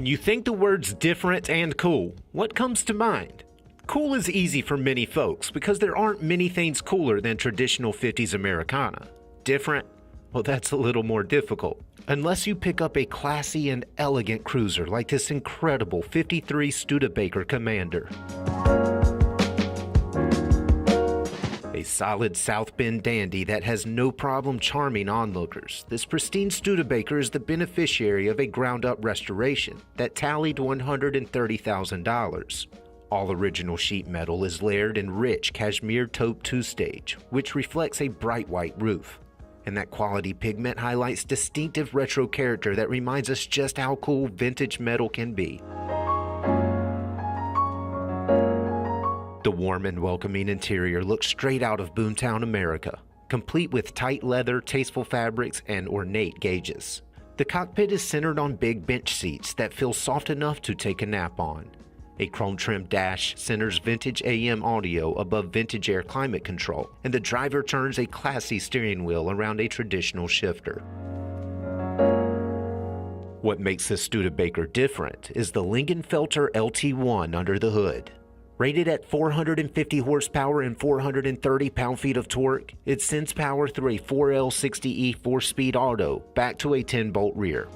you think the words different and cool, what comes to mind? Cool is easy for many folks because there aren't many things cooler than traditional 50s Americana. Different? Well, that's a little more difficult. Unless you pick up a classy and elegant cruiser like this incredible 53 Studebaker Commander. A solid South Bend dandy that has no problem charming onlookers, this pristine Studebaker is the beneficiary of a ground-up restoration that tallied $130,000. All original sheet metal is layered in rich cashmere taupe 2-stage, which reflects a bright white roof. And that quality pigment highlights distinctive retro character that reminds us just how cool vintage metal can be. The warm and welcoming interior looks straight out of Boomtown, America, complete with tight leather, tasteful fabrics, and ornate gauges. The cockpit is centered on big bench seats that feel soft enough to take a nap on. A chrome-trimmed dash centers vintage AM audio above vintage air climate control, and the driver turns a classy steering wheel around a traditional shifter. What makes this Studebaker different is the Lingenfelter LT1 under the hood. Rated at 450 horsepower and 430 pound-feet of torque, it sends power through a 4L60E 4-speed auto back to a 10-bolt rear.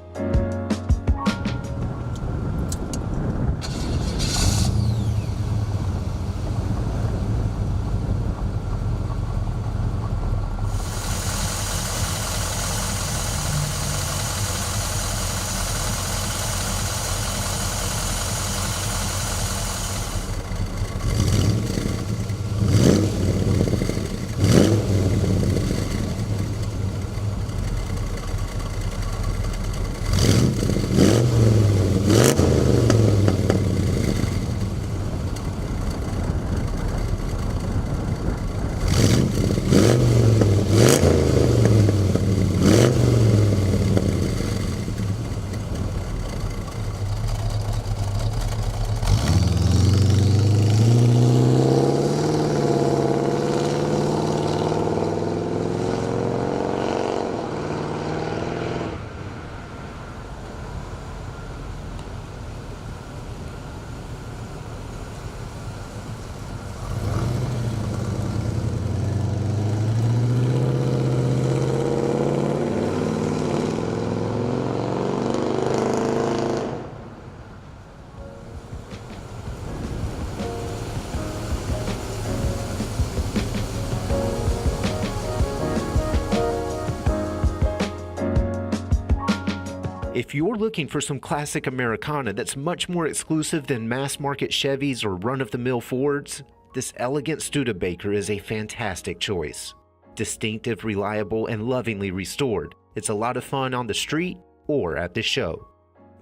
If you're looking for some classic Americana that's much more exclusive than mass-market Chevys or run-of-the-mill Fords, this elegant Studebaker is a fantastic choice. Distinctive, reliable, and lovingly restored, it's a lot of fun on the street or at the show.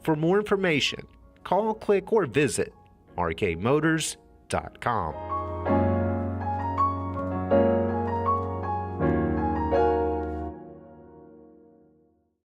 For more information, call, click, or visit rkmotors.com.